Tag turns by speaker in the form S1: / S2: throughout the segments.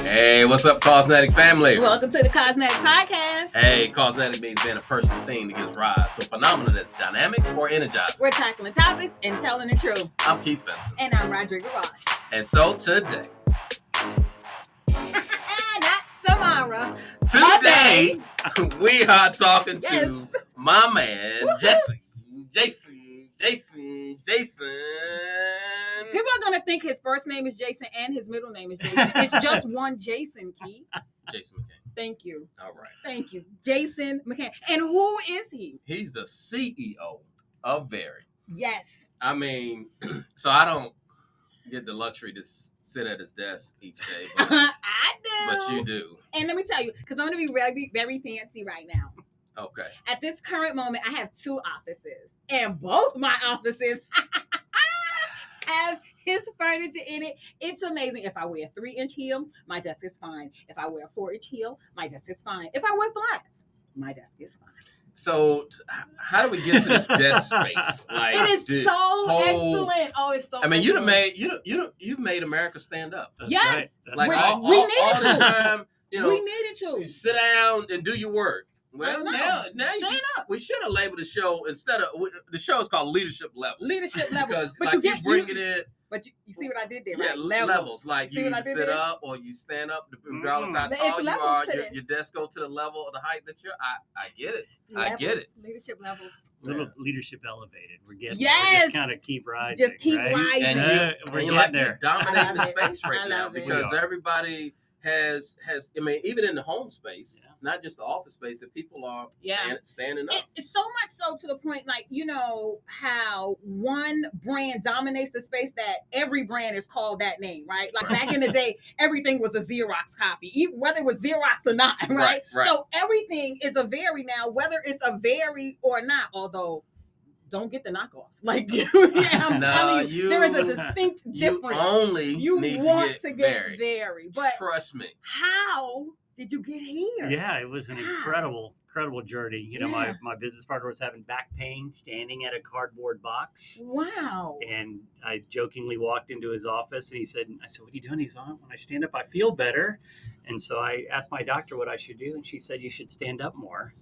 S1: Hey, what's up, Causenetic family?
S2: Welcome to the Causenetic podcast.
S1: Hey, Causenetic means being a person or thing that gives rise to a phenomenon that's dynamic or energizing.
S2: We're tackling topics and telling the truth.
S1: I'm Keith Benson.
S2: And I'm Rodrigo Ross.
S1: And so today.
S2: Not tomorrow.
S1: Today, we are talking to my man, Jason.
S2: People are going to think his first name is Jason and his middle name is Jason. It's just one Jason, Keith.
S1: Jason McCann.
S2: Thank you.
S1: All right.
S2: Thank you. Jason McCann. And who is he?
S1: He's the CEO of Vari.
S2: Yes.
S1: I mean, so I don't get the luxury to sit at his desk each day. But,
S2: I do.
S1: But you do.
S2: And let me tell you, because I'm going to be very, very fancy right now.
S1: Okay.
S2: At this current moment, I have two offices. And both my offices have his furniture in it. It's amazing. If I wear a 3-inch heel, my desk is fine. If I wear a 4-inch heel, my desk is fine. If I wear flats, my desk is fine.
S1: So how do we get to this desk space? Like,
S2: it is so excellent. Oh, it's so.
S1: I mean, you've made America stand up.
S2: That's yes,
S1: right. Like
S2: which
S1: all the time. You know,
S2: we needed to.
S1: You sit down and do your work. Well, now we should have labeled the show instead of the show is called Leadership Level.
S2: Leadership Level,
S1: because
S2: but
S1: like, you bring it in.
S2: But you see what I did there,
S1: right?
S2: Yeah,
S1: levels. Like you sit up or you stand up, regardless how tall you are. Your desk go to the level of the height that you're. I get it.
S2: Levels,
S1: I get it.
S2: Leadership levels.
S3: Little leadership elevated. We're getting
S2: yes.
S3: Just kind of keep rising.
S2: Just keep rising.
S1: And
S3: we're
S1: getting
S3: like there.
S1: You're dominating the space right now because
S3: we
S1: everybody has. I mean, even in the home space. Not just the office space, that people are standing up.
S2: It's so much so to the point, like, you know, how one brand dominates the space that every brand is called that name, right? Like back in the day, everything was a Xerox copy, whether it was Xerox or not, right? So everything is a Vari now, whether it's a Vari or not, although don't get the knockoffs. Like, I'm telling you, there is a distinct difference.
S1: You want
S2: to get Vari. But
S1: trust me.
S2: How did you get here?
S3: Yeah, it was an incredible journey. You know, my business partner was having back pain standing at a cardboard box.
S2: Wow.
S3: And I jokingly walked into his office and I said, what are you doing? He's on. When I stand up, I feel better. And so I asked my doctor what I should do. And she said, you should stand up more.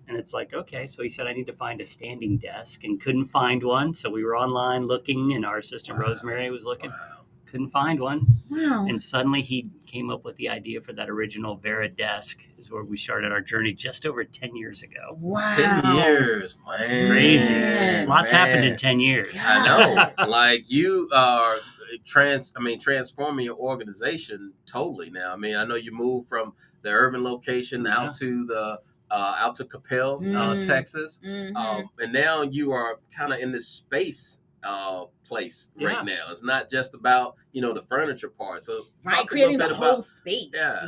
S3: And it's like, okay. So he said, I need to find a standing desk and couldn't find one. So we were online looking and our assistant Rosemary was looking. Wow. Couldn't find one.
S2: Wow.
S3: And suddenly he came up with the idea for that original Vari desk is where we started our journey just over 10 years ago.
S2: Wow.
S1: 10 years, man.
S3: Crazy. Lots happened in 10 years.
S1: I know. Like you are transforming your organization totally now. I mean, I know you moved from the urban location out to the out to Capel, Texas.
S2: Mm-hmm.
S1: And now you are kind of in this space place right now. It's not just about the furniture part. So
S2: creating the whole space.
S3: Yeah.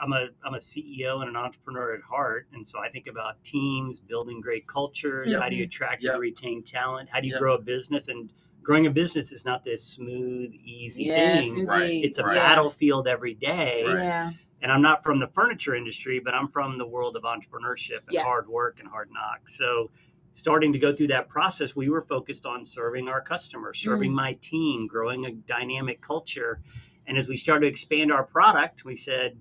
S3: I'm a CEO and an entrepreneur at heart, and so I think about teams, building great cultures. How do you attract and retain talent? How do you grow a business? And growing a business is not this smooth, easy thing.
S2: Indeed.
S3: It's a battlefield every day.
S2: Yeah.
S3: And I'm not from the furniture industry, but I'm from the world of entrepreneurship and hard work and hard knocks. So starting to go through that process, we were focused on serving our customers, serving my team, growing a dynamic culture. And as we started to expand our product, we said,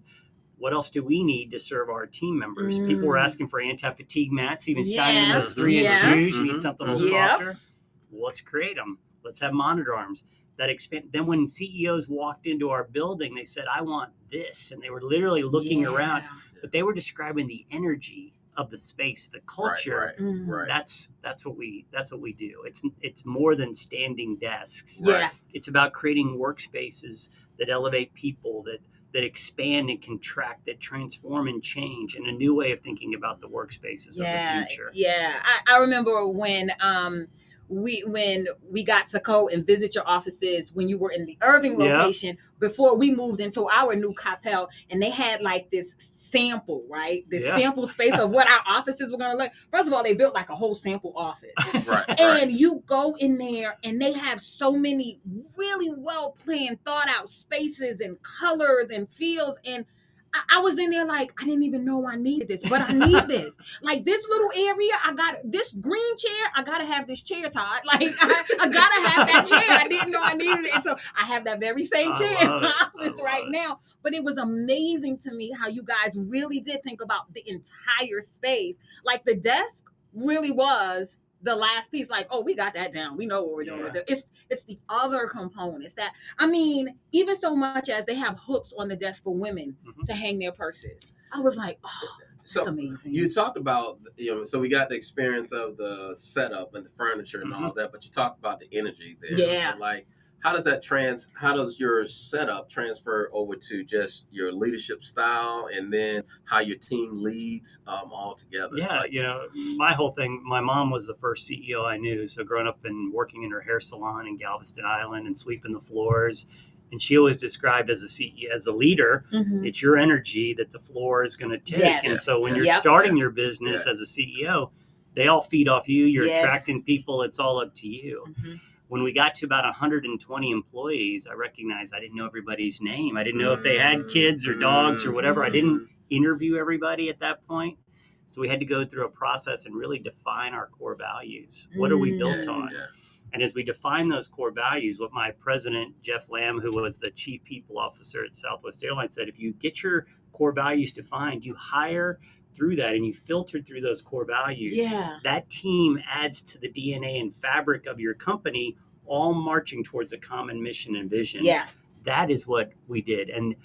S3: what else do we need to serve our team members? People were asking for anti-fatigue mats, even shining in those 3-inch shoes. You need something a little softer. Well, let's create them. Let's have monitor arms. That expand. Then when CEOs walked into our building, they said, I want this. And they were literally looking around, but they were describing the energy of the space, the culture.
S1: Right.
S3: That's what we do. It's more than standing desks.
S2: Yeah.
S3: It's about creating workspaces that elevate people, that expand and contract, that transform and change, and a new way of thinking about the workspaces of the future.
S2: Yeah. I remember when we got to go and visit your offices when you were in the Irving location before we moved into our new Capel, and they had like this sample, right? This sample space of what our offices were going to look. First of all, they built like a whole sample office. And you go in there and they have so many really well planned, thought out spaces and colors and feels. And I was in there like, I didn't even know I needed this, but I need this. Like this little area, I got this green chair. I gotta have this chair, Todd. Like I gotta have that chair. I didn't know I needed it until I have that very same chair in my office right now. But it was amazing to me how you guys really did think about the entire space. Like the desk really was the last piece. Like, oh, we got that down. We know what we're doing with it. It's the other components that, I mean, even so much as they have hooks on the desk for women to hang their purses. I was like, oh, that's amazing.
S1: You talked about, so we got the experience of the setup and the furniture and all that, but you talked about the energy there.
S2: Yeah.
S1: And like, how does your setup transfer over to just your leadership style and then how your team leads all together?
S3: Yeah,
S1: like,
S3: my whole thing, my mom was the first CEO I knew. So growing up and working in her hair salon in Galveston Island and sweeping the floors, and she always described as a CEO, as a leader, it's your energy that the floor is going to take. Yes. And so when you're starting your business as a CEO, they all feed off you. You're attracting people. It's all up to you. When we got to about 120 employees, I recognized I didn't know everybody's name. I didn't know if they had kids or dogs or whatever. I didn't interview everybody at that point. So we had to go through a process and really define our core values. What are we built on? Yeah. And as we define those core values, what my president, Jeff Lamb, who was the chief people officer at Southwest Airlines, said, if you get your core values defined, you hire through that and you filter through those core values, that team adds to the DNA and fabric of your company, all marching towards a common mission and vision. Yeah. That is what we did. And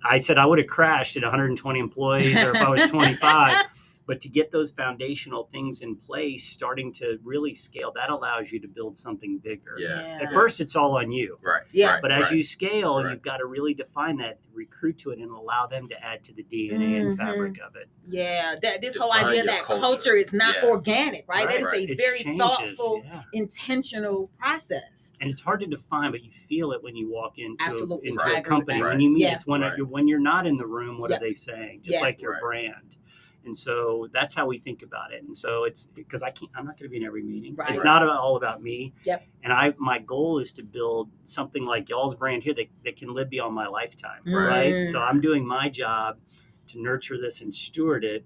S3: I said I would have crashed at 120 employees or if I was 25. But to get those foundational things in place, starting to really scale, that allows you to build something bigger. Yeah. At first, it's all on you. Right. Yeah. But as you scale, you've got to really define that, recruit to it, and allow them to add to the DNA and fabric of it.
S2: Yeah. This whole idea that culture is not organic, right? That is a very thoughtful, intentional process.
S3: And it's hard to define, but you feel it when you walk into a company. When you meet, it's when you're not in the room, what are they saying? Just like your brand. And so that's how we think about it. And so it's because I'm not going to be in every meeting. Right. It's not all about me. Yep. And my goal is to build something like y'all's brand here that can live beyond my lifetime. Right. So I'm doing my job to nurture this and steward it.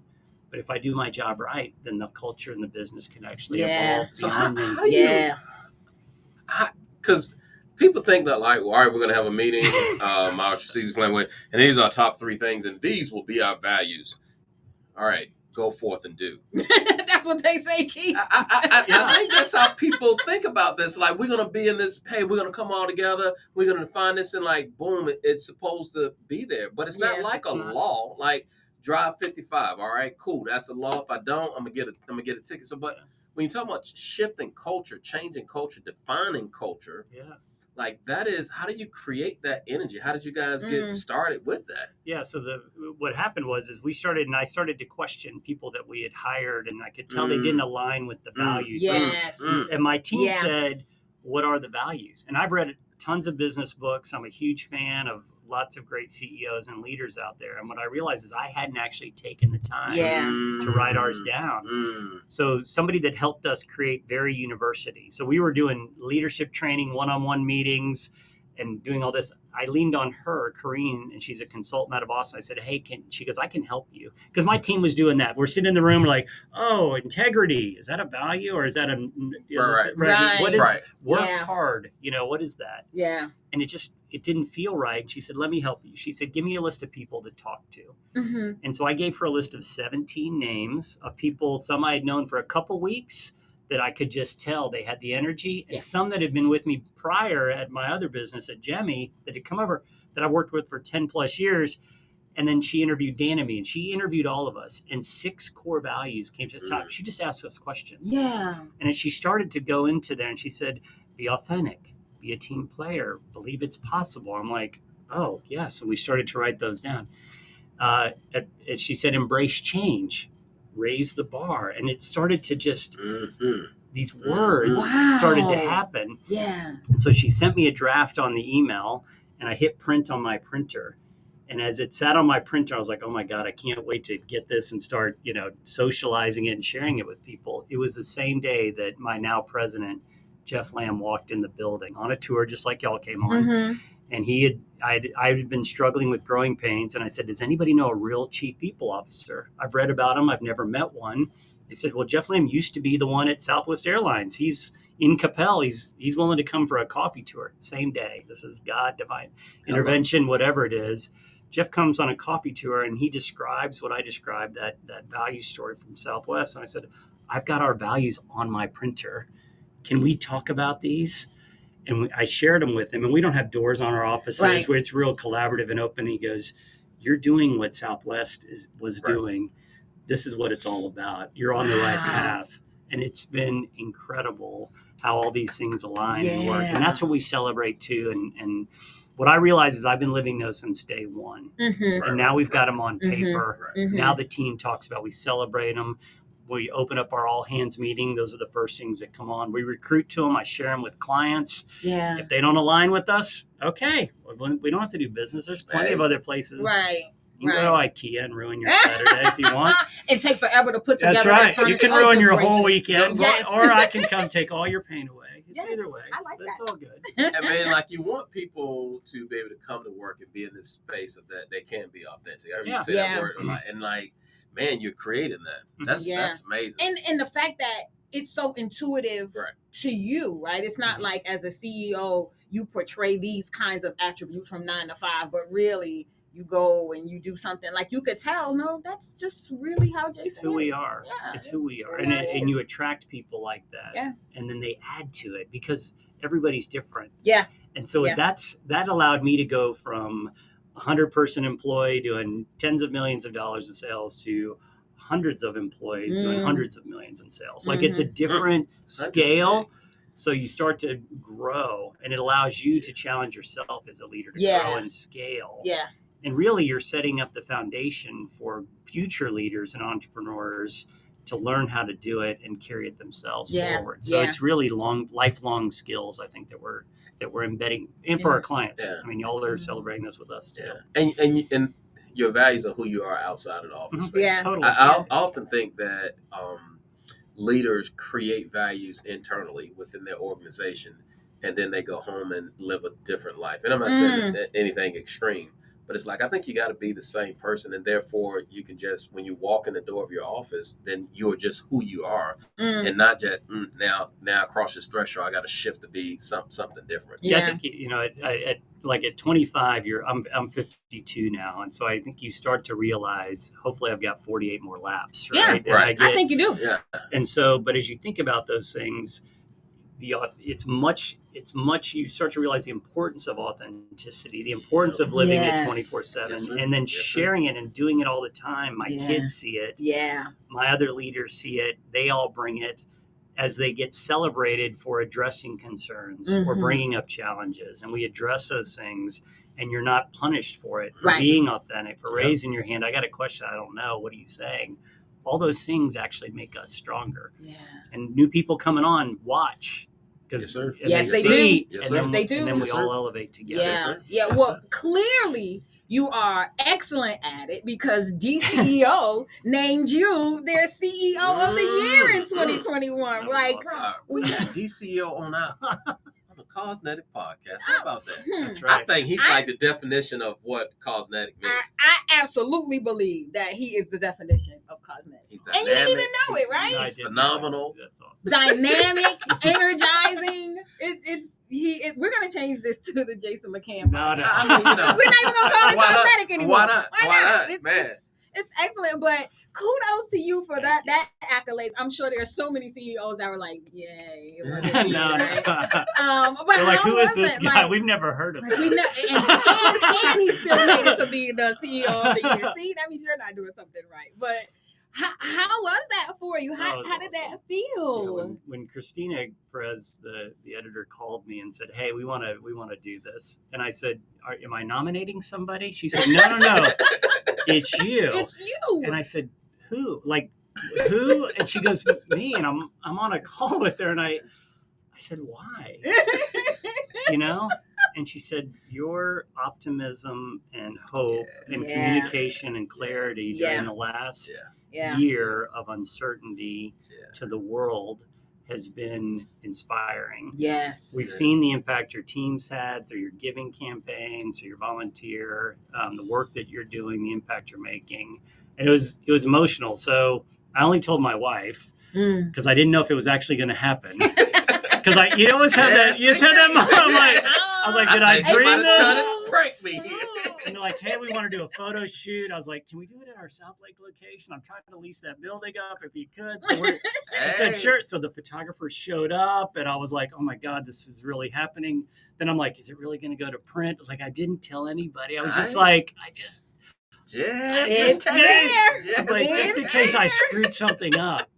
S3: But if I do my job right, then the culture and the business can actually evolve beyond me.
S1: Because people think that like, well, all right, we're going to have a meeting, our strategic plan, and these are our top 3 things, and these will be our values. All right, go forth and do.
S2: That's what they say, Keith.
S1: I think that's how people think about this. Like, we're going to be in this, hey, we're going to come all together. We're going to define this and like, boom, it's supposed to be there. But it's not like a law, like drive 55. All right, cool. That's a law. If I don't, I'm going to get a ticket. So, but when you talk about shifting culture, changing culture, defining culture, like that is, how do you create that energy? How did you guys get started with that?
S3: Yeah. So what happened was I started to question people that we had hired, and I could tell they didn't align with the values.
S2: Yes.
S3: And my team said, what are the values? And I've read tons of business books. I'm a huge fan of lots of great CEOs and leaders out there. And what I realized is I hadn't actually taken the time to write ours down. So somebody that helped us create Vari University. So we were doing leadership training, one-on-one meetings, and doing all this. I leaned on her, Corrine, and she's a consultant out of Boston. I said, hey, she goes, I can help you. Because my team was doing that. We're sitting in the room, we're like, oh, integrity, is that a value or is that what is work hard? What is that?
S2: Yeah.
S3: And it didn't feel right. She said, let me help you. She said, give me a list of people to talk to. And so I gave her a list of 17 names of people, some I had known for a couple weeks, that I could just tell they had the energy, and some that had been with me prior at my other business at Gemmy that had come over that I've worked with for 10 plus years. And then she interviewed Dan and me, and she interviewed all of us, and 6 core values came to the top. She just asked us questions.
S2: Yeah.
S3: And as she started to go into there, and she said, be authentic, be a team player, believe it's possible. I'm like, oh, yes. And we started to write those down. She said, embrace change, raise the bar. And it started to just, these words started to happen.
S2: Yeah.
S3: And so she sent me a draft on the email, and I hit print on my printer. And as it sat on my printer, I was like, oh my God, I can't wait to get this and start, socializing it and sharing it with people. It was the same day that my now president, Jeff Lamb, walked in the building on a tour, just like y'all came on. And I'd been struggling with growing pains. And I said, does anybody know a real chief people officer? I've read about him. I've never met one. They said, well, Jeff Lim used to be the one at Southwest Airlines. He's in Capel. He's willing to come for a coffee tour same day. This is God, divine intervention, whatever it is. Jeff comes on a coffee tour and he describes what I described, that value story from Southwest. And I said, I've got our values on my printer. Can we talk about these? And I shared them with him, and we don't have doors on our offices where it's real collaborative and open. He goes, you're doing what Southwest was doing. This is what it's all about. You're on the right path. And it's been incredible how all these things align and work. And that's what we celebrate too. And what I realize is I've been living those since day one. And now we've got them on paper. Now the team talks about, we celebrate them. We open up our all hands meeting. Those are the first things that come on. We recruit to them. I share them with clients. Yeah. If they don't align with us, okay, we don't have to do business. There's plenty of other places. You can go to IKEA and ruin your Saturday if you want.
S2: And take forever to put together.
S3: That's right. You can ruin your whole weekend. Or I can come take all your pain away. It's either way.
S2: I like
S3: That's
S2: that.
S3: all good.
S1: I mean, like, you want people to be able to come to work and be in this space of that they can be authentic. I mean, you say that word a lot. And like, man, you're creating that. That's amazing.
S2: And the fact that it's so intuitive to you, right? It's not like as a CEO, you portray these kinds of attributes from 9 to 5, but really you go and you do something like you could tell, no, that's just really how Jason
S3: It's who we are. It's who we are. And you attract people like that.
S2: Yeah.
S3: And then they add to it because everybody's different.
S2: Yeah.
S3: And so that allowed me to go from 100-person employee doing tens of millions of dollars in sales to hundreds of employees doing hundreds of millions in sales. Like it's a different scale. So you start to grow, and it allows you to challenge yourself as a leader to grow and scale. Yeah. And really you're setting up the foundation for future leaders and entrepreneurs to learn how to do it and carry it themselves forward. So it's really lifelong skills, I think, that we're embedding in for our clients. I mean, y'all are celebrating this with us too.
S1: And your values are who you are outside of the office space.
S2: Yeah,
S3: totally.
S1: I often think that leaders create values internally within their organization, and then they go home and live a different life. And I'm not saying anything extreme, but it's like, I think you got to be the same person, and therefore you can just, when you walk in the door of your office, then you're just who you are, and not just now across this threshold I got to shift to be something different.
S3: Yeah, I think at 25, I'm 52 now, and so I think you start to realize, hopefully I've got 48 more laps. Right?
S2: Yeah, right. I think you do.
S1: Yeah.
S3: And so, but as you think about those things, it's much. You start to realize the importance of authenticity, the importance of living it 24/7, and then sharing it and doing it all the time. My kids see it. Yeah. My other leaders see it. They all bring it. As they get celebrated for addressing concerns or bringing up challenges, and we address those things, and you're not punished for it, for being authentic, for raising your hand. I got a question. I don't know. What are you saying? All those things actually make us stronger. Yeah. And new people coming on, watch.
S2: Yes, they do.
S3: Yes, they do. And then we all elevate together.
S2: Yeah. Yeah. Well, clearly you are excellent at it, because DCEO named you their CEO of the year in 2021. Like,
S1: we got DCEO on the Causenetic podcast. How about that?
S3: That's right.
S1: I think he's like the definition of what Causenetic means.
S2: I absolutely believe that he is the definition of Causenetic. And you didn't even know it, right?
S1: He's phenomenal.
S3: That's awesome.
S2: Dynamic, energizing. We're gonna change this to the Jason McCann podcast.
S3: No.
S1: I mean,
S2: we're not even gonna call it Causenetic anymore.
S1: Why not? Man.
S2: It's excellent, but kudos to you for that accolade. I'm sure there are so many CEOs that were like, "Yay!"
S3: No.
S2: But
S3: they're like, who is
S2: was
S3: this
S2: it?
S3: guy?
S2: Like,
S3: We've never heard of him.
S2: and he still made it to be the CEO of the year. See, that means you're not doing something right. But how was that for you? How did that feel?
S3: When Christina Perez, the editor, called me and said, "Hey, we want to do this," and I said, "Am I nominating somebody?" She said, "No, it's you."
S2: It's you.
S3: And I said, "Who? Like who?" And she goes, "Me." And I'm on a call with her, and I said, "Why?" And she said, "Your optimism and hope and communication and clarity during the last year of uncertainty to the world has been inspiring.
S2: Yes.
S3: We've seen the impact your team's had through your giving campaigns, through your volunteer, the work that you're doing, the impact you're making. And it was emotional. So I only told my wife because I didn't know if it was actually going to happen. Because you always have that, you just have that moment. I was like, did I dream this?
S1: Trying to prank me.
S3: And they're like, hey, we want to do a photo shoot. I was like, can we do it at our South Lake location? I'm trying to lease that building up if you could. So she said, sure. So the photographer showed up and I was like, oh my God, this is really happening. Then I'm like, is it really going to go to print? Like, I didn't tell anybody. I was just like,
S2: it's there.
S3: I was like, just in case I screwed something up.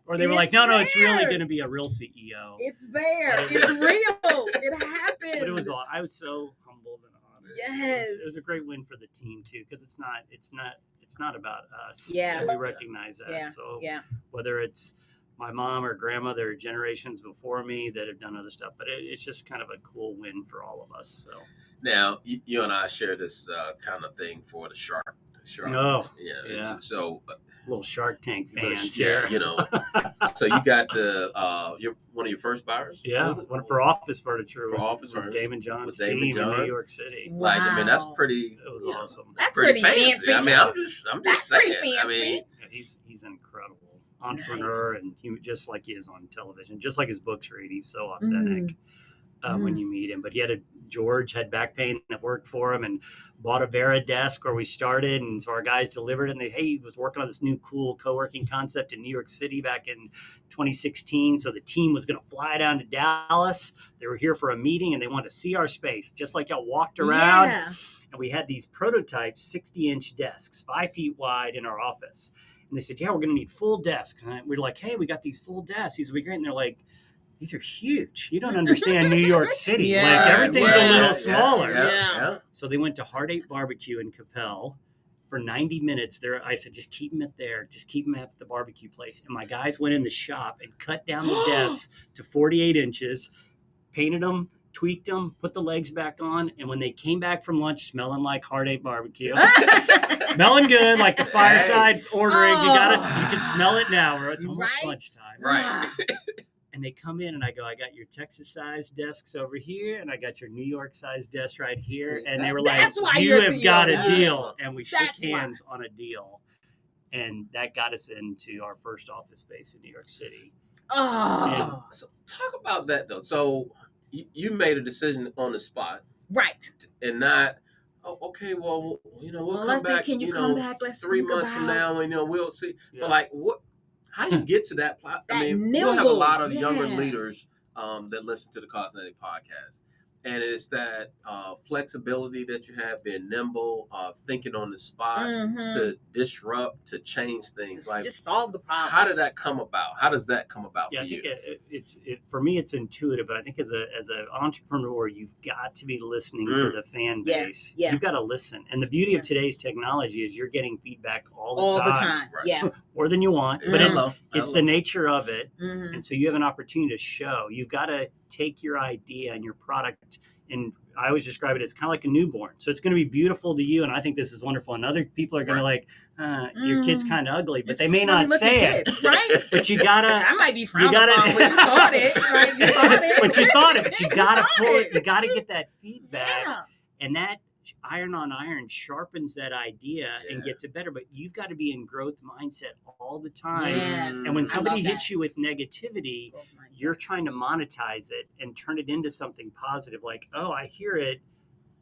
S3: Or they were like, no, it's really going to be a real CEO.
S2: It's there. It's real. It happened.
S3: But it was all, I was so humbled and honored.
S2: Yes.
S3: It was a great win for the team too, because it's not about us.
S2: Yeah.
S3: And we recognize that.
S2: Yeah.
S3: So
S2: yeah.
S3: whether it's my mom or grandmother, generations before me that have done other stuff, but it's just kind of a cool win for all of us. So
S1: now you and I share this kind of thing for the Shark.
S3: Oh,
S1: yeah. So
S3: little Shark Tank fans
S1: here.
S3: here.
S1: So you got one of your first buyers?
S3: Yeah, one for office furniture.
S1: Was
S3: Damon John's
S1: Damon
S3: team
S1: John?
S3: in New York City.
S2: Wow.
S1: Like, I mean, that's pretty.
S3: It was awesome.
S2: That's pretty fancy.
S1: I mean, I'm just
S2: that's
S1: saying.
S2: Pretty fancy.
S1: I mean,
S3: he's an incredible entrepreneur, and just like he is on television, just like his books read. He's so authentic when you meet him. But George had back pain that worked for him and bought a Vera desk where we started. And so our guys delivered it. And he was working on this new cool co-working concept in New York City back in 2016. So the team was going to fly down to Dallas. They were here for a meeting and they wanted to see our space, just like y'all walked around.
S2: Yeah.
S3: And we had these prototypes, 60-inch desks, 5 feet wide in our office. And they said, yeah, we're going to need full desks. And we're like, hey, we got these full desks. These will be great. And they're like, these are huge. You don't understand New York City. Like everything's a little smaller.
S1: Yeah.
S3: So they went to Heart 8 Barbecue in Capel for 90 minutes. There, I said, just keep them at there. Just keep them at the barbecue place. And my guys went in the shop and cut down the desks to 48 inches, painted them, tweaked them, put the legs back on. And when they came back from lunch, smelling like Heart 8 Barbecue, smelling good, like the fireside ordering, you can smell it now. It's almost lunchtime.
S1: Right.
S3: And they come in and I go, I got your Texas-sized desks over here, and I got your New York-sized desk right here. And they were like, you have got a deal. And we shook hands on a deal. And that got us into our first office space in New York City.
S2: Oh.
S1: So talk about that, though. So you made a decision on the spot.
S2: Right.
S1: And not, okay, well, we'll come back.
S2: Can you come back? Let's
S1: 3 months from now, and we'll see.
S3: Yeah.
S1: But like, what? How do you get to that plot? I mean, we'll have a lot of younger leaders that listen to the Causenetic podcast. And it's that flexibility that you have, being nimble, thinking on the spot, to disrupt, to change things.
S2: Just solve the problem.
S1: How did that come about? How does that come about for you?
S3: I think for me, it's intuitive, but I think as an entrepreneur, you've got to be listening to the fan base.
S2: Yeah.
S3: You've got to listen. And the beauty of today's technology is you're getting feedback all the time.
S1: Right.
S2: Yeah.
S3: More than you want, but it's the nature of it.
S2: Mm-hmm.
S3: And so you have an opportunity to show. You've got to take your idea and your product, and I always describe it as kind of like a newborn. So it's going to be beautiful to you, and I think this is on. And other people are going to your kid's kind of ugly, but they may not say it.
S2: Right?
S3: But you gotta.
S2: I might be frowned upon, but you thought it. Right? You thought it.
S3: But you thought it. But you gotta pull it. You gotta get that feedback, and that iron on iron sharpens that idea and gets it better. But you've got to be in growth mindset all the time.
S2: Yes.
S3: And when somebody hits you with negativity, you're trying to monetize it and turn it into something positive. Like, oh, I hear it.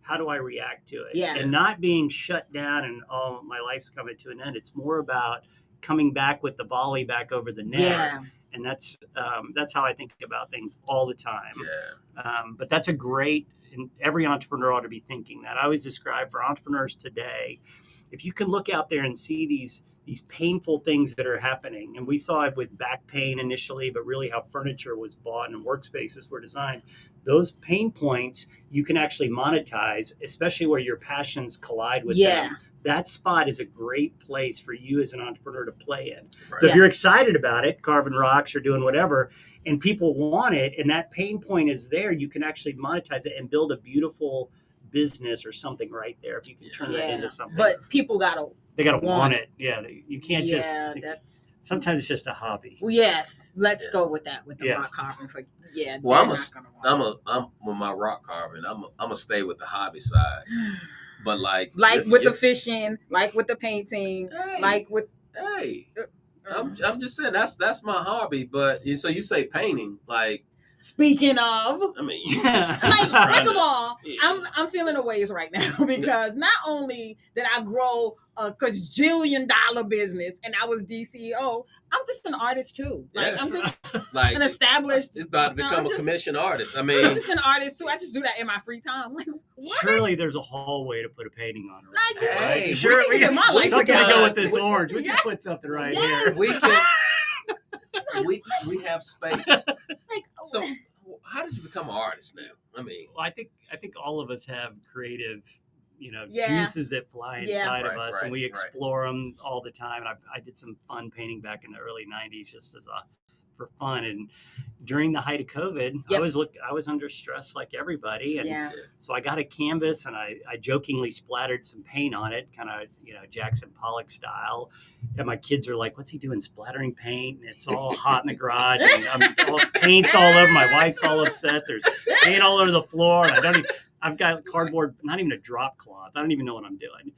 S3: How do I react to it?
S2: Yeah.
S3: And not being shut down and, oh, my life's coming to an end. It's more about coming back with the volley back over the net.
S2: Yeah.
S3: And that's how I think about things all the time.
S1: Yeah.
S3: But that's and every entrepreneur ought to be thinking that. I always describe for entrepreneurs today, if you can look out there and see these painful things that are happening, and we saw it with back pain initially, but really how furniture was bought and workspaces were designed, those pain points you can actually monetize, especially where your passions collide with them. That spot is a great place for you as an entrepreneur to play in. Right. So if you're excited about it, carving rocks or doing whatever, and people want it, and that pain point is there, you can actually monetize it and build a beautiful business or something right there. If you can turn that into something,
S2: but people
S3: they gotta want it. Yeah, you can't just.
S2: That's
S3: Sometimes it's just a hobby.
S2: well, yes. Let's go with that with the rock carving.
S1: Well, I'm with my rock carving. I'm gonna stay with the hobby side, but like
S2: with the fishing, like with the painting, like with
S1: I'm just saying that's my hobby. But so you say painting, like.
S2: Speaking of,
S1: I mean,
S2: first of all, I'm feeling a ways right now because not only did I grow a $1,000,000,000 business and I was DCO, I'm just an artist too. Like I'm just an established.
S1: It's about to become a commissioned artist. I mean,
S2: I'm just an artist too. I just do that in my free time. Like, what?
S3: Surely there's a hallway to put a painting on.
S2: Right? Like,
S1: hey,
S2: sure, we can get my life
S3: something
S2: together.
S3: to go with this orange. We can put something right here.
S1: We can. We have space. So, how did you become an artist now? I mean,
S3: well, I think all of us have creative, juices that fly inside of us, and we explore them all the time. And I did some fun painting back in the early '90s, just for fun. And during the height of COVID, I was under stress like everybody, and so I got a canvas and I jokingly splattered some paint on it, kind of Jackson Pollock style. And my kids are like, "What's he doing, splattering paint?" And it's all hot in the garage, and paint's all over. My wife's all upset. There's paint all over the floor, and I've got cardboard, not even a drop cloth. I don't even know what I'm doing.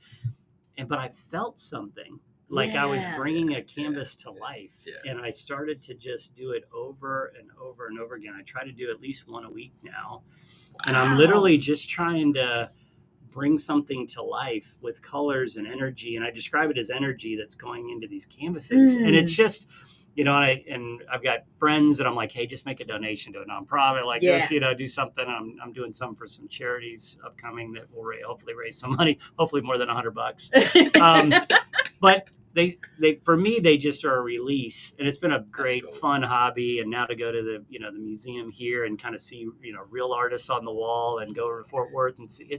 S3: But I felt something. Like I was bringing a canvas to life, and I started to just do it over and over and over again. I try to do at least one a week now, and I'm literally just trying to bring something to life with colors and energy. And I describe it as energy that's going into these canvases, and it's just, I've got friends that I'm like, hey, just make a donation to a nonprofit like this, do something. I'm doing some for some charities upcoming that will hopefully raise some money, hopefully more than $100. But they for me, they just are a release, and it's been a great fun hobby. And now to go to the museum here and kind of see real artists on the wall, and go over to Fort Worth and see,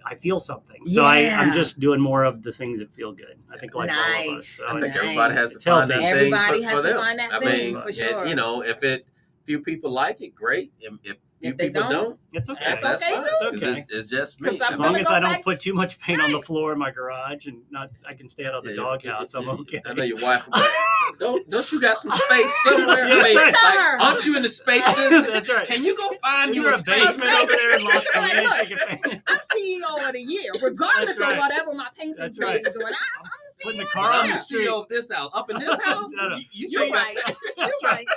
S3: I feel something. So I'm just doing more of the things that feel good. I think all of us. So
S1: I think everybody has to find that thing.
S2: Everybody has to find that thing for sure.
S1: And, if few people like it, great. If few people don't,
S3: it's okay.
S2: That's okay too.
S3: It's okay.
S1: It's just me.
S3: As long as I don't put too much paint on the floor in my garage, and I can stay out of the doghouse. I'm okay.
S1: I know your wife. Don't you got some space somewhere? Aren't you in the space business?
S3: That's right.
S1: Can you go find
S3: you a basement over there in Las Vegas?
S2: I'm CEO of the year, regardless of whatever my painting is doing. I'm
S3: putting the car on the street.
S1: CEO of this house. Up in this house?
S2: You're right. You're right.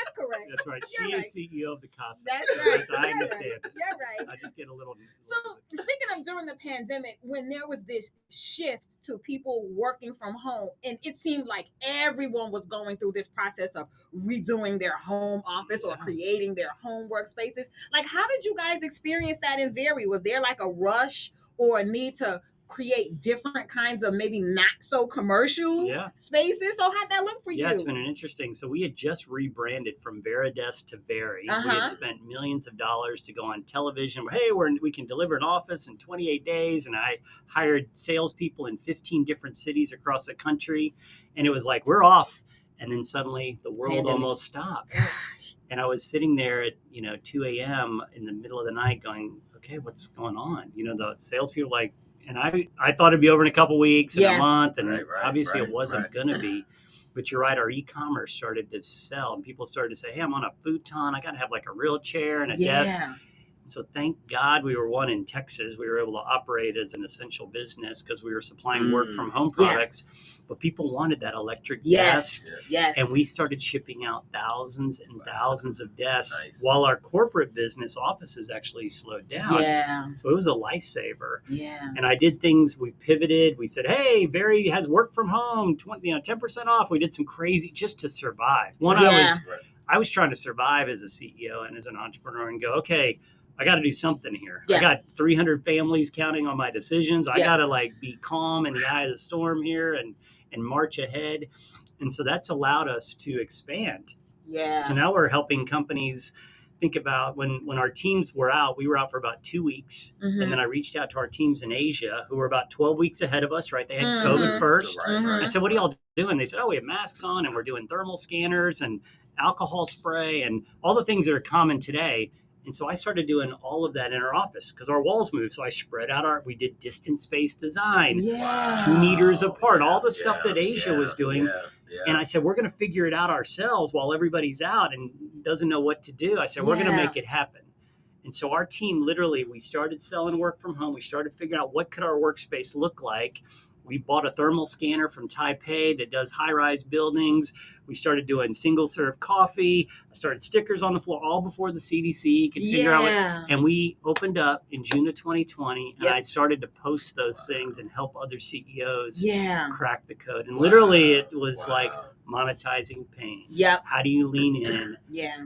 S2: That's correct.
S3: That's right. She is CEO of the Causenetic.
S2: That's right.
S3: I understand.
S2: You're right.
S3: I just get a little.
S2: So speaking of during the pandemic, when there was this shift to people working from home, and it seemed like everyone was going through this process of redoing their home office or creating their home workspaces. Like, how did you guys experience that in Vari? Was there like a rush or a need to create different kinds of maybe not so commercial spaces? So how'd that look for you?
S3: Yeah, it's been an interesting. So we had just rebranded from Varidesk to Vari. We had spent millions of dollars to go on television. Hey, we can deliver an office in 28 days. And I hired salespeople in 15 different cities across the country. And it was like, we're off. And then suddenly the world almost stopped.
S2: Gosh.
S3: And I was sitting there at 2 a.m. in the middle of the night going, okay, what's going on? The salespeople like, and I thought it'd be over in a couple weeks, in a month, and obviously it wasn't going to be. But you're right, our e-commerce started to sell, and people started to say, hey, I'm on a futon. I got to have like a real chair and a desk. So thank God we were one in Texas. We were able to operate as an essential business because we were supplying work from home products. But people wanted that electric desk.
S2: Yes.
S3: And we started shipping out thousands and thousands of desks while our corporate business offices actually slowed down.
S2: Yeah.
S3: So it was a lifesaver.
S2: Yeah.
S3: And I did things, we pivoted. We said, hey, Vari has work from home, 10% off. We did some crazy just to survive. I was trying to survive as a CEO and as an entrepreneur and go, okay, I got to do something here. I got 300 families counting on my decisions. I got to be calm in the eye of the storm here and march ahead. And so that's allowed us to expand.
S2: Yeah.
S3: So now we're helping companies think about when our teams were out, we were out for about 2 weeks. And then I reached out to our teams in Asia who were about 12 weeks ahead of us, right? They had COVID first. I said, what are y'all doing? They said, we have masks on and we're doing thermal scanners and alcohol spray and all the things that are common today. And so I started doing all of that in our office because our walls moved. So I spread out we did distance space design, 2 meters apart, all the stuff that Asia was doing. And I said, we're going to figure it out ourselves while everybody's out and doesn't know what to do. I said, we're going to make it happen. And so our team, literally, we started selling work from home. We started figuring out what could our workspace look like. We bought a thermal scanner from Taipei that does high-rise buildings. We started doing single-serve coffee. I started stickers on the floor all before the CDC could figure out what. And we opened up in June of 2020, and I started to post those things and help other CEOs crack the code. And literally, it was like monetizing pain. How do you lean in?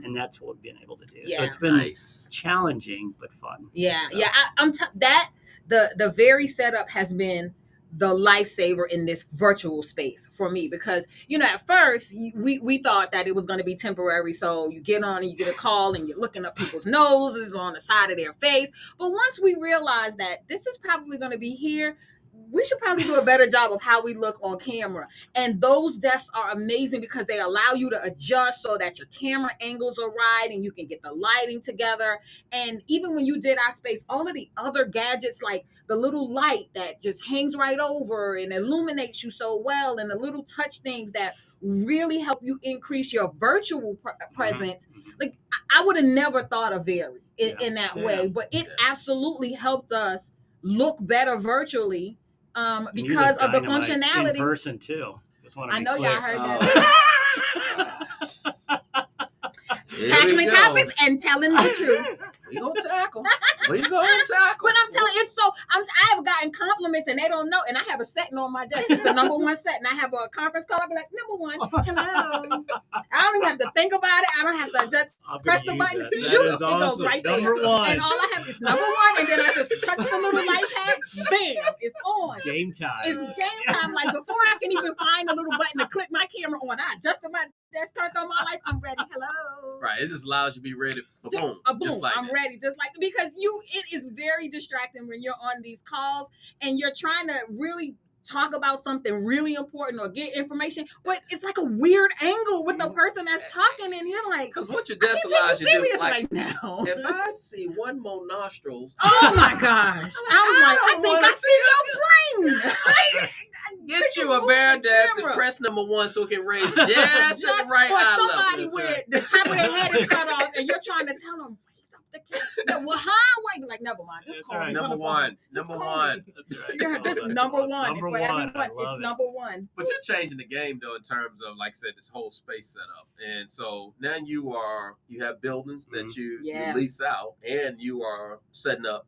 S3: And that's what we've been able to do. So it's been challenging but fun.
S2: The very setup has been the lifesaver in this virtual space for me, because at first we thought that it was going to be temporary. So you get on and you get a call and you're looking up people's noses on the side of their face. But once we realized that this is probably going to be here, we should probably do a better job of how we look on camera. And those desks are amazing because they allow you to adjust so that your camera angles are right and you can get the lighting together. And even when you did our space, all of the other gadgets, like the little light that just hangs right over and illuminates you so well, and the little touch things that really help you increase your virtual presence. Like I would have never thought of Vari in that way, but it absolutely helped us look better virtually. Because of the functionality.
S3: In person too.
S2: I know y'all heard that. Tackling topics and telling the truth.
S1: We gonna tackle. We gonna tackle.
S2: But I'm telling you, I have gotten compliments and they don't know. And I have a setting on my desk. It's the number one set. And I have a conference call. I'll be like, number one, hello. I don't even have to think about it. I don't have to just press the button. Shoot, it goes right there.
S3: One.
S2: And all I have is number one. And then I just touch the little light pad. Bam, it's on.
S3: Game time.
S2: It's game time. Like before I can even find a little button to click my camera on, I adjusted my desk, turned on my light. I'm ready. Hello.
S1: Right. It just allows you to be ready. Boom.
S2: Just like I'm ready. Just like, because it is very distracting when you're on these calls and you're trying to really talk about something really important or get information, but it's like a weird angle with the person that's talking, and you're like,
S1: because what your desk allows you to do, like,
S2: right now.
S1: If I see one more nostril,
S2: oh my gosh, I think I see your brain.
S1: Get you a bare desk and press number one so it can raise just at the right eye level.
S2: Somebody where the top of their head is cut off, and you're trying to tell them. Wait, like never mind. Just call me.
S1: Number one.
S3: That's right.
S2: Yeah, just number one.
S3: Number
S2: for
S3: one.
S2: Everyone, it's number one.
S1: But you're changing the game though in terms of, like I said, this whole space setup. And so now you have buildings that you lease out, and you are setting up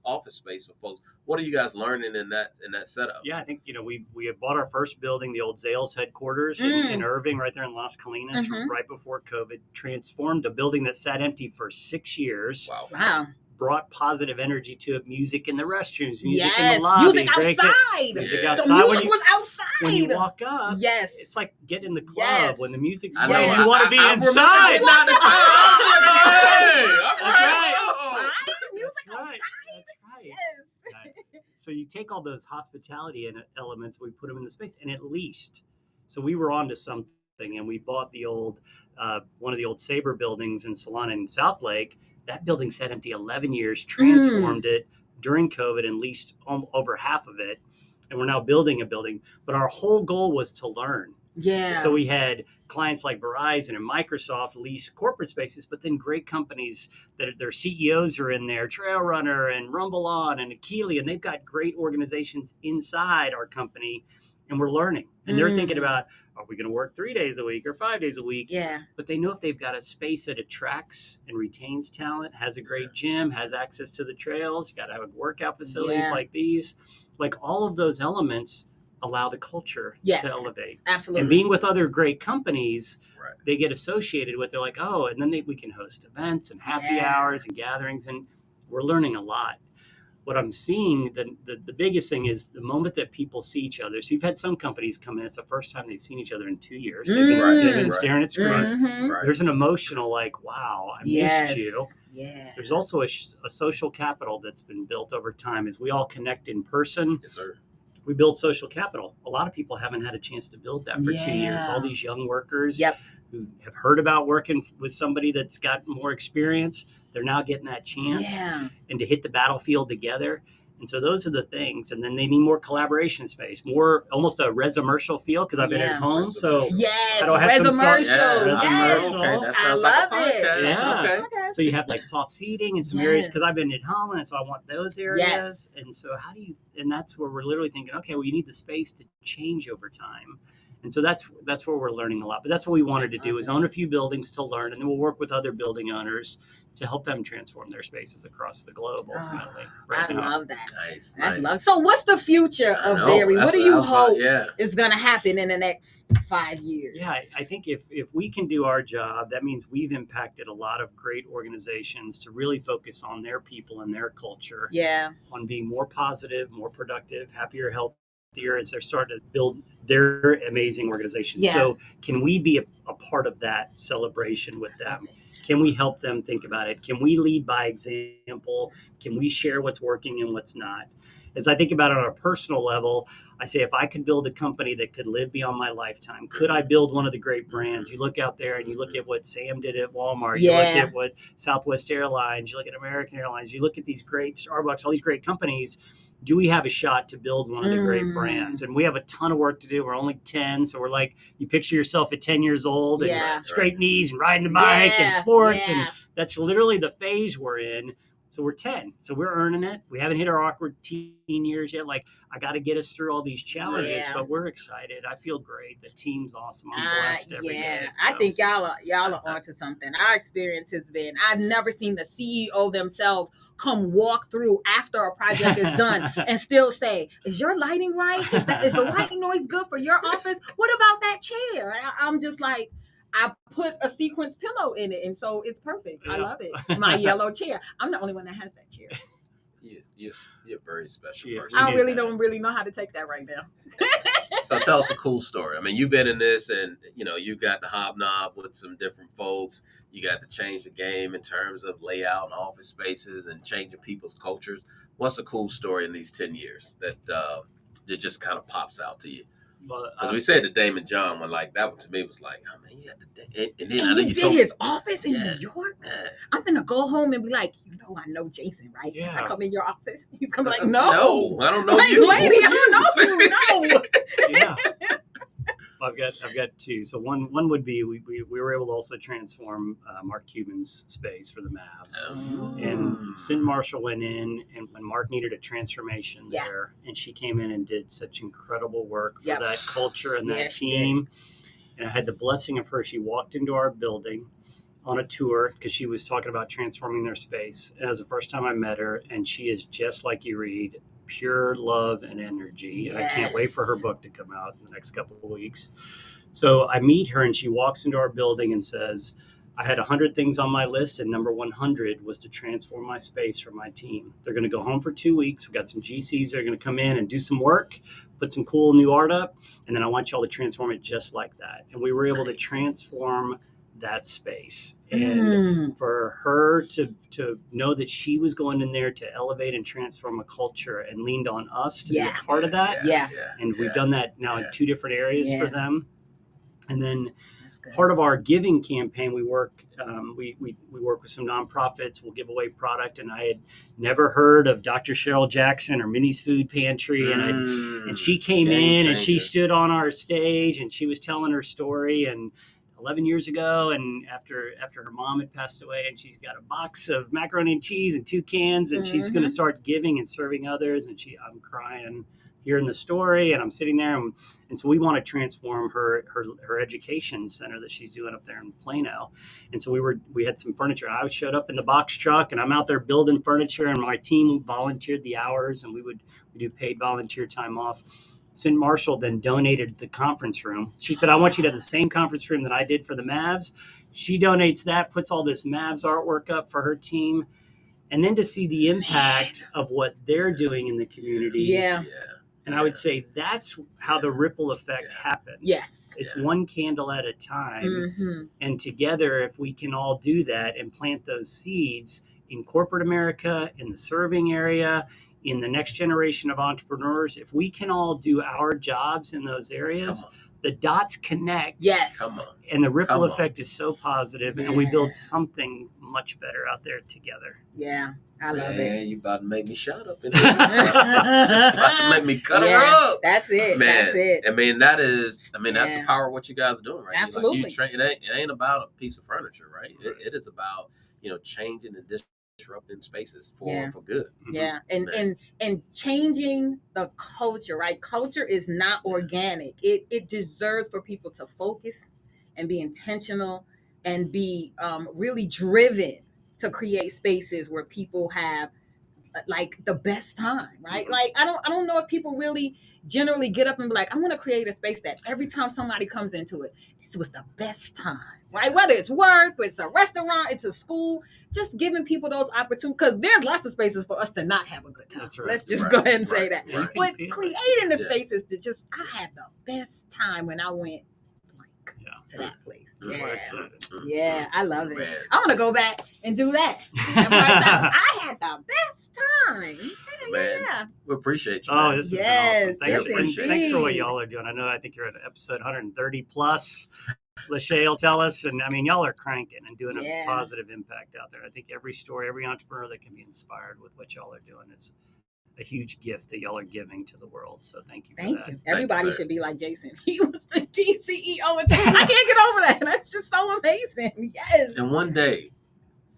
S1: office space for folks. What are you guys learning in that setup?
S3: Yeah, I think we had bought our first building, the old Zales headquarters in Irving, right there in Las Colinas, right before COVID. Transformed a building that sat empty for 6 years.
S2: Wow.
S3: Brought positive energy to it. Music in the restrooms, music in the lobby,
S2: music outside.
S3: Music outside.
S2: The music was outside.
S3: When you walk up, it's like getting in the club when the music's playing. You want to be inside.
S1: That's
S3: right. So you take all those hospitality elements, we put them in the space, and at least, so we were onto something, and we bought the old one of the old Sabre buildings in Solana in South Lake. That building sat empty 11 years, transformed it during COVID and leased over half of it. And we're now building a building. But our whole goal was to learn.
S2: Yeah.
S3: So we had clients like Verizon and Microsoft lease corporate spaces, but then great companies that their CEOs are in there, Trail Runner and Rumble On and Akili, and they've got great organizations inside our company. And we're learning. And they're thinking about, are we going to work 3 days a week or 5 days a week?
S2: Yeah.
S3: But they know if they've got a space that attracts and retains talent, has a great gym, has access to the trails, you got to have workout facilities like these. Like all of those elements allow the culture to elevate.
S2: Absolutely.
S3: And being with other great companies, they get associated with, they're like, oh, and then we can host events and happy hours and gatherings. And we're learning a lot. What I'm seeing, the biggest thing is the moment that people see each other. So you've had some companies come in, it's the first time they've seen each other in 2 years. They've been staring at screens. There's an emotional like, wow, I missed you.
S2: Yeah.
S3: There's also a social capital that's been built over time as we all connect in person.
S1: Yes, sir.
S3: We build social capital. A lot of people haven't had a chance to build that for 2 years. All these young workers, who have heard about working with somebody that's got more experience. They're now getting that chance and to hit the battlefield together. And so those are the things. And then they need more collaboration space, more almost a resomercial feel, because I've been at home. So
S2: yes,
S3: I don't have
S2: resomercial.
S3: Yes.
S1: Okay, that
S2: I
S1: sounds
S2: love
S1: like a
S2: it.
S1: podcast.
S3: Yeah.
S1: Okay.
S3: So you have like soft seating and some areas, because I've been at home, and so I want those areas.
S2: Yes.
S3: And so and that's where we're literally thinking, okay, well, you need the space to change over time. And so that's where we're learning a lot. But that's what we wanted to do, is own a few buildings to learn, and then we'll work with other building owners to help them transform their spaces across the globe ultimately.
S2: I love that.
S1: Nice.
S2: So what's the future of Vari? What do you hope is going to happen in the next 5 years?
S3: Yeah, I think if we can do our job, that means we've impacted a lot of great organizations to really focus on their people and their culture.
S2: Yeah.
S3: On being more positive, more productive, happier, healthier as they're starting to build their amazing organizations.
S2: Yeah.
S3: So can we be a part of that celebration with them? Can we help them think about it? Can we lead by example? Can we share what's working and what's not? As I think about it on a personal level, I say, if I could build a company that could live beyond my lifetime, could I build one of the great brands? You look out there and you look at what Sam did at Walmart. You look at what Southwest Airlines, you look at American Airlines, you look at these great Starbucks, all these great companies. Do we have a shot to build one of the great brands? And we have a ton of work to do. We're only 10. So we're like, you picture yourself at 10 years old and scrape knees and riding the bike and sports. And that's literally the phase we're in. So we're 10. So we're earning it. We haven't hit our awkward teen years yet. Like, I got to get us through all these challenges, but we're excited. I feel great. The team's awesome. I'm blessed every day. So.
S2: I think y'all are onto something. Our experience has been, I've never seen the CEO themselves come walk through after a project is done and still say, is your lighting right? Is the white noise good for your office? What about that chair? I'm just like, I put a sequence pillow in it, and so it's perfect. I love it. My yellow chair. I'm the only one that has that chair.
S1: You're a very special person.
S2: I don't really know how to take that right now.
S1: So tell us a cool story. I mean, you've been in this, and you've got the hobnob with some different folks. You got to change the game in terms of layout and office spaces and changing people's cultures. What's a cool story in these 10 years that just kind of pops out to you? Because we said to Damon John, that one to me was like, oh man, you had to. And then
S2: you did his office in New York. I'm gonna go home and be like, I know Jason, right? Yeah. I come in your office. He's gonna be like, no,
S1: I don't know you,
S2: lady. I don't know you. No.
S3: Yeah. I've got two. So one would be we were able to also transform Mark Cuban's space for the Mavs. And Cindy Marshall went in, and when Mark needed a transformation there, and she came in and did such incredible work for that culture and that team. And I had the blessing of her. She walked into our building on a tour because she was talking about transforming their space. And it was the first time I met her, and she is just like you read. Pure love and energy. I can't wait for her book to come out in the next couple of weeks. So I meet her, and she walks into our building and says, I had 100 things on my list, and number 100 was to transform my space for my team. They're going to go home for 2 weeks. We've got some GCs that are going to come in and do some work, put some cool new art up, and then I want y'all to transform it just like that. And we were able to transform that space. And for her to know that she was going in there to elevate and transform a culture and leaned on us to be a part of that. And we've done that now in 2 different areas for them. And then part of our giving campaign, we work with some nonprofits. We'll give away product. And I had never heard of Dr. Cheryl Jackson or Minnie's Food Pantry. And she came in and she stood on our stage and she was telling her story. And 11 years ago, and after her mom had passed away, and she's got a box of macaroni and cheese and 2 cans, and she's going to start giving and serving others. And I'm crying hearing the story, and I'm sitting there, and so we want to transform her education center that she's doing up there in Plano. And so we had some furniture. I showed up in the box truck, and I'm out there building furniture, and my team volunteered the hours, and we do paid volunteer time off. Cindy Marshall then donated the conference room. She said, I want you to have the same conference room that I did for the Mavs. She donates that, puts all this Mavs artwork up for her team. And then to see the impact of what they're doing in the community.
S2: Yeah.
S3: And I would say that's how the ripple effect happens.
S2: Yes.
S3: It's one candle at a time. And together, if we can all do that and plant those seeds in corporate America, in the serving area, in the next generation of entrepreneurs, if we can all do our jobs in those areas, the dots connect.
S2: Yes.
S1: Come on.
S3: And the ripple
S1: Come on.
S3: effect is so positive, and we build something much better out there together.
S2: Yeah, I love it.
S1: You about to make me shut up in here. About to make me cut a rug.
S2: That's it.
S1: Man,
S2: That's it.
S1: I mean, that's the power of what you guys are doing, right?
S2: Absolutely.
S1: It ain't about a piece of furniture, right? It is about, changing and disrupting spaces for good.
S2: Yeah. And changing the culture, right? Culture is not organic. It deserves for people to focus and be intentional and be really driven to create spaces where people have like the best time, right? Like I don't know if people really generally get up and be like, I want to create a space that every time somebody comes into it, this was the best time, right? Whether it's work, it's a restaurant, it's a school, just giving people those opportunities, because there's lots of spaces for us to not have a good time.
S3: That's right.
S2: Let's just go ahead and say that.
S1: Right.
S2: But creating the spaces to just, I had the best time when I went to that place. Yeah, I love it. I want to go back and do that. I had the best time.
S1: Man, we appreciate you.
S3: Oh, this has been awesome. Thanks for what
S2: indeed.
S3: y'all are doing. I think you're at episode 130 plus. Lachey will tell us, and I mean, y'all are cranking and doing a positive impact out there. I think every story, every entrepreneur that can be inspired with what y'all are doing is a huge gift that y'all are giving to the world. So thank you for that.
S2: You. Everybody should be like Jason. He was the CEO. I can't get over that. That's just so amazing. Yes.
S1: And one day,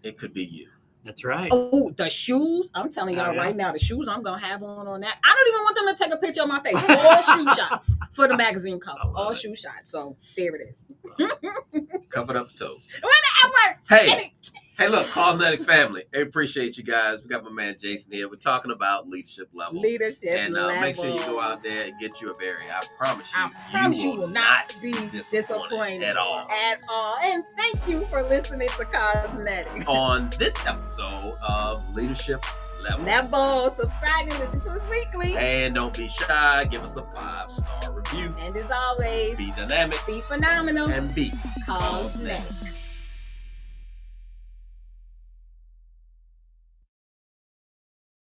S1: it could be you.
S3: That's right.
S2: Oh, the shoes. I'm telling y'all right now, the shoes I'm going to have on that. I don't even want them to take a picture of my face. All shoe shots for the magazine cover. All shoe shots. So there it is.
S1: Covered up the toes.
S2: Whatever.
S1: Hey, look, Causenetic family. I appreciate you guys. We got my man Jason here. We're talking about leadership level. And make sure you go out there and get you a Vari. I promise you will not be disappointed at all.
S2: And thank you for listening to Causenetic.
S1: On this episode of Leadership Level.
S2: Subscribe and listen to us weekly.
S1: And don't be shy. Give us a 5-star review.
S2: And as always,
S1: be dynamic,
S2: be phenomenal,
S1: and be
S2: Causenetic.